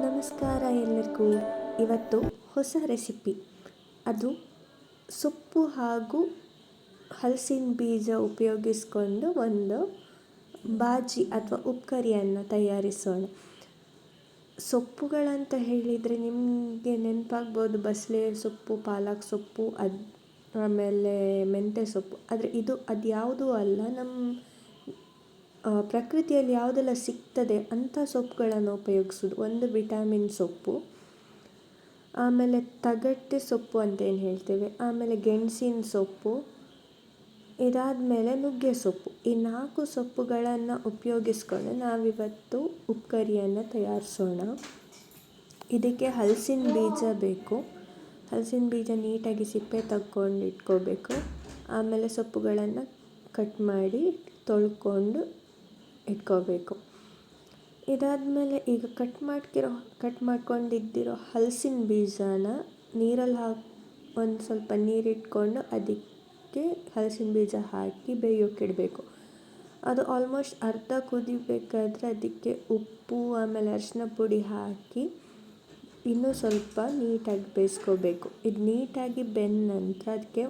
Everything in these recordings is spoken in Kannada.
ನಮಸ್ಕಾರ ಎಲ್ಲರಿಗೂ. ಇವತ್ತು ಹೊಸ ರೆಸಿಪಿ, ಅದು ಸೊಪ್ಪು ಹಾಗೂ ಹಲಸಿನ ಬೀಜ ಉಪಯೋಗಿಸ್ಕೊಂಡು ಒಂದು ಬಾಜಿ ಅಥವಾ ಉಪ್ಕರಿಯನ್ನು ತಯಾರಿಸೋಣ. ಸೊಪ್ಪುಗಳಂತ ಹೇಳಿದರೆ ನಿಮಗೆ ನೆನಪಾಗ್ಬೋದು ಬಸಳೆ ಸೊಪ್ಪು, ಪಾಲಕ್ ಸೊಪ್ಪು, ಆಮೇಲೆ ಮೆಂತ್ಯ ಸೊಪ್ಪು. ಆದರೆ ಅದು ಯಾವುದೂ ಅಲ್ಲ, ನಮ್ಮ ಪ್ರಕೃತಿಯಲ್ಲಿ ಯಾವುದೆಲ್ಲ ಸಿಗ್ತದೆ ಅಂಥ ಸೊಪ್ಪುಗಳನ್ನು ಉಪಯೋಗಿಸೋದು. ಒಂದು ವಿಟಮಿನ್ ಸೊಪ್ಪು, ಆಮೇಲೆ ತಗಟ್ಟೆ ಸೊಪ್ಪು ಅಂತ ಏನು ಹೇಳ್ತೇವೆ, ಆಮೇಲೆ ಗೆಣಸಿನ ಸೊಪ್ಪು, ಇದಾದಮೇಲೆ ನುಗ್ಗೆ ಸೊಪ್ಪು. ಈ 4 ಸೊಪ್ಪುಗಳನ್ನು ಉಪಯೋಗಿಸ್ಕೊಂಡು ನಾವಿವತ್ತು ಉಪ್ಕರಿಯನ್ನು ತಯಾರಿಸೋಣ. ಇದಕ್ಕೆ ಹಲಸಿನ ಬೀಜ ಬೇಕು. ಹಲಸಿನ ಬೀಜ ನೀಟಾಗಿ ಸಿಪ್ಪೆ ತಗೊಂಡು ಇಟ್ಕೋಬೇಕು. ಆಮೇಲೆ ಸೊಪ್ಪುಗಳನ್ನು ಕಟ್ ಮಾಡಿ ತೊಳ್ಕೊಂಡು ಇಟ್ಕೋಬೇಕು. ಇದಾದಮೇಲೆ ಈಗ ಕಟ್ ಮಾಡ್ಕೊಂಡಿದ್ದಿರೋ ಹಲಸಿನ ಬೀಜನ ನೀರಲ್ಲಿ ಒಂದು ಸ್ವಲ್ಪ ನೀರಿಟ್ಕೊಂಡು ಅದಕ್ಕೆ ಹಲಸಿನ ಬೀಜ ಹಾಕಿ ಬೇಯೋಕ್ಕಿಡಬೇಕು. ಅದು ಆಲ್ಮೋಸ್ಟ್ ಅರ್ಧ ಕುದಿಬೇಕಾದ್ರೆ ಅದಕ್ಕೆ ಉಪ್ಪು ಆಮೇಲೆ ಅರಿಶಿನ ಪುಡಿ ಹಾಕಿ ಇನ್ನೂ ಸ್ವಲ್ಪ ನೀಟಾಗಿ ಬೇಯಿಸ್ಕೋಬೇಕು. ಇದು ನೀಟಾಗಿ ಬೆಂದ ನಂತರ ಅದಕ್ಕೆ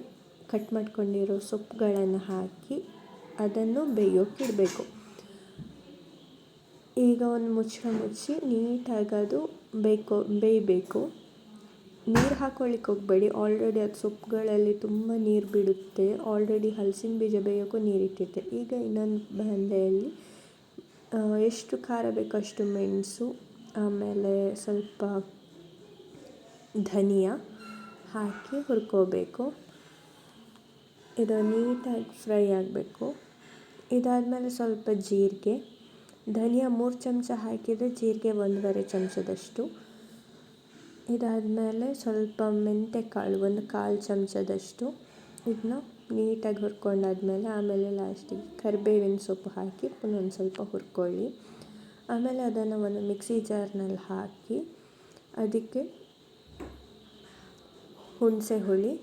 ಕಟ್ ಮಾಡ್ಕೊಂಡಿರೋ ಸೊಪ್ಪುಗಳನ್ನು ಹಾಕಿ ಅದನ್ನು ಬೇಯೋಕ್ಕಿಡಬೇಕು. ಈಗ ಒಂದು ಮುಚ್ಚಿ ನೀಟಾಗಿ ಅದು ಬೇಯಬೇಕು. ನೀರು ಹಾಕ್ಕೊಳ್ಳಿಕ್ಕೆ ಹೋಗಬೇಡಿ, ಆಲ್ರೆಡಿ ಅದು ಸೊಪ್ಪುಗಳಲ್ಲಿ ತುಂಬ ನೀರು ಬಿಡುತ್ತೆ. ಆಲ್ರೆಡಿ ಹಲಸಿನ ಬೀಜ ಬೇಯೋಕ್ಕೂ ನೀರಿಟ್ಟಿರ್ತೀವಿ. ಈಗ ಇನ್ನೊಂದು ಬಾಣಲೆಯಲ್ಲಿ ಎಷ್ಟು ಖಾರ ಬೇಕೋ ಅಷ್ಟು ಮೆಣಸು, ಆಮೇಲೆ ಸ್ವಲ್ಪ ಧನಿಯಾ ಹಾಕಿ ಹುರ್ಕೋಬೇಕು. ಇದು ನೀಟಾಗಿ ಫ್ರೈ ಆಗಬೇಕು. ಇದಾದಮೇಲೆ ಸ್ವಲ್ಪ ಜೀರಿಗೆ, ಧನಿಯಾ 3 ಚಮಚ ಹಾಕಿದರೆ ಜೀರಿಗೆ 1.5 ಚಮಚದಷ್ಟು. ಇದಾದಮೇಲೆ ಸ್ವಲ್ಪ ಮೆಂತ್ಯಕಾಳು 1/4 ಚಮಚದಷ್ಟು. ಇದನ್ನ ನೀಟಾಗಿ ಹುರ್ಕೊಂಡಾದ್ಮೇಲೆ ಆಮೇಲೆ ಲಾಸ್ಟಿಗೆ ಕರಿಬೇವಿನ ಸೊಪ್ಪು ಹಾಕಿ ಪುನಃ ಸ್ವಲ್ಪ ಹುರ್ಕೊಳ್ಳಿ. ಆಮೇಲೆ ಅದನ್ನು ಒಂದು ಮಿಕ್ಸಿ ಜಾರ್ನಲ್ಲಿ ಹಾಕಿ ಅದಕ್ಕೆ ಹುಣಸೆ ಹುಳಿ,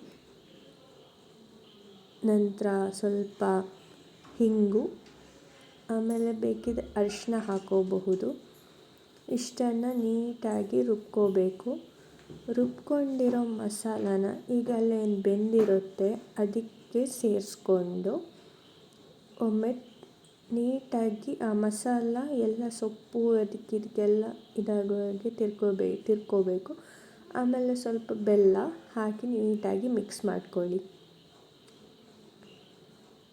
ನಂತರ ಸ್ವಲ್ಪ ಹಿಂಗು, ಆಮೇಲೆ ಬೇಕಿದ್ರೆ ಅರಿಶಿನ ಹಾಕೋಬಹುದು. ಇಷ್ಟನ್ನು ನೀಟಾಗಿ ರುಬ್ಕೋಬೇಕು. ರುಬ್ಕೊಂಡಿರೋ ಮಸಾಲಾನ ಈಗ ಅಲ್ಲೇನು ಬೆಂದಿರುತ್ತೆ ಅದಕ್ಕೆ ಸೇರಿಸ್ಕೊಂಡು ಒಮ್ಮೆ ನೀಟಾಗಿ ಆ ಮಸಾಲ ಎಲ್ಲ ಸೊಪ್ಪು ಇದಕ್ಕೆಲ್ಲ ಇದಾಗುವಾಗೆ ತಿರ್ಕೋಬೇಕು. ಆಮೇಲೆ ಸ್ವಲ್ಪ ಬೆಲ್ಲ ಹಾಕಿ ನೀಟಾಗಿ ಮಿಕ್ಸ್ ಮಾಡ್ಕೊಳ್ಳಿ.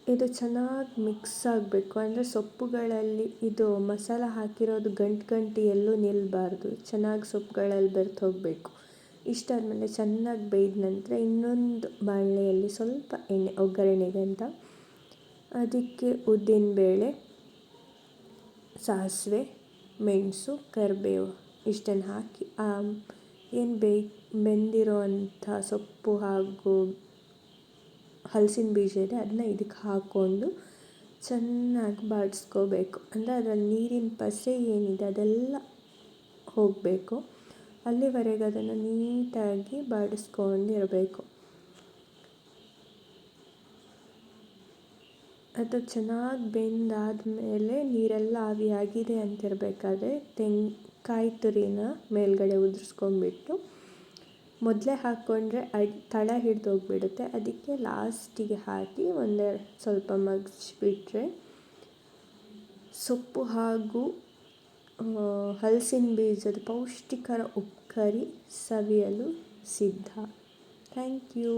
ಇದು ಚೆನ್ನಾಗಿ ಮಿಕ್ಸ್ ಆಗಬೇಕು. ಅಂದರೆ ಸೊಪ್ಪುಗಳಲ್ಲಿ ಇದು ಮಸಾಲ ಹಾಕಿರೋದು ಗಂಟು ಎಲ್ಲೂ ನಿಲ್ಲಬಾರ್ದು, ಚೆನ್ನಾಗಿ ಸೊಪ್ಪುಗಳಲ್ಲಿ ಬೆರೆತು ಹೋಗಬೇಕು. ಇಷ್ಟಾದಮೇಲೆ ಚೆನ್ನಾಗಿ ಬೇಯ್ದ ನಂತರ ಇನ್ನೊಂದು ಬಾಣಲೆಯಲ್ಲಿ ಸ್ವಲ್ಪ ಎಣ್ಣೆ ಒಗ್ಗರಣೆಗೆ ಅಂತ, ಅದಕ್ಕೆ ಉದ್ದಿನಬೇಳೆ, ಸಾಸಿವೆ, ಮೆಣಸು, ಕರಿಬೇವು ಇಷ್ಟನ್ನು ಹಾಕಿ ಏನು ಬೆಂದಿರೋ ಅಂಥ ಸೊಪ್ಪು ಹಾಗೂ ಹಲಸಿನ ಬೀಜ ಇದೆ ಅದನ್ನ ಇದಕ್ಕೆ ಹಾಕ್ಕೊಂಡು ಚೆನ್ನಾಗಿ ಬಾಡಿಸ್ಕೋಬೇಕು. ಅಂದರೆ ಅದರಲ್ಲಿ ನೀರಿನ ಪಸೆ ಏನಿದೆ ಅದೆಲ್ಲ ಹೋಗಬೇಕು. ಅಲ್ಲಿವರೆಗೆ ಅದನ್ನು ನೀಟಾಗಿ ಬಾಡಿಸ್ಕೊಂಡಿರಬೇಕು. ಅದು ಚೆನ್ನಾಗಿ ಬೆಂದಾದಮೇಲೆ ನೀರೆಲ್ಲ ಆವಿಯಾಗಿದೆ ಅಂತಿರಬೇಕಾದ್ರೆ ಕಾಯಿ ತುರಿನ ಮೇಲ್ಗಡೆ ಉದುರಿಸ್ಕೊಂಡ್ಬಿಟ್ಟು ಮೊದಲೇ ಹಾಕ್ಕೊಂಡ್ರೆ ತಳ ಹಿಡಿದೋಗ್ಬಿಡುತ್ತೆ. ಅದಕ್ಕೆ ಲಾಸ್ಟಿಗೆ ಹಾಕಿ ಸ್ವಲ್ಪ ಮಗ್ಚಿಬಿಟ್ರೆ ಸೊಪ್ಪು ಹಾಗೂ ಹಲಸಿನ ಬೀಜದ ಪೌಷ್ಟಿಕರ ಉಪ್ಕರಿ ಸವಿಯಲು ಸಿದ್ಧ. Thank you.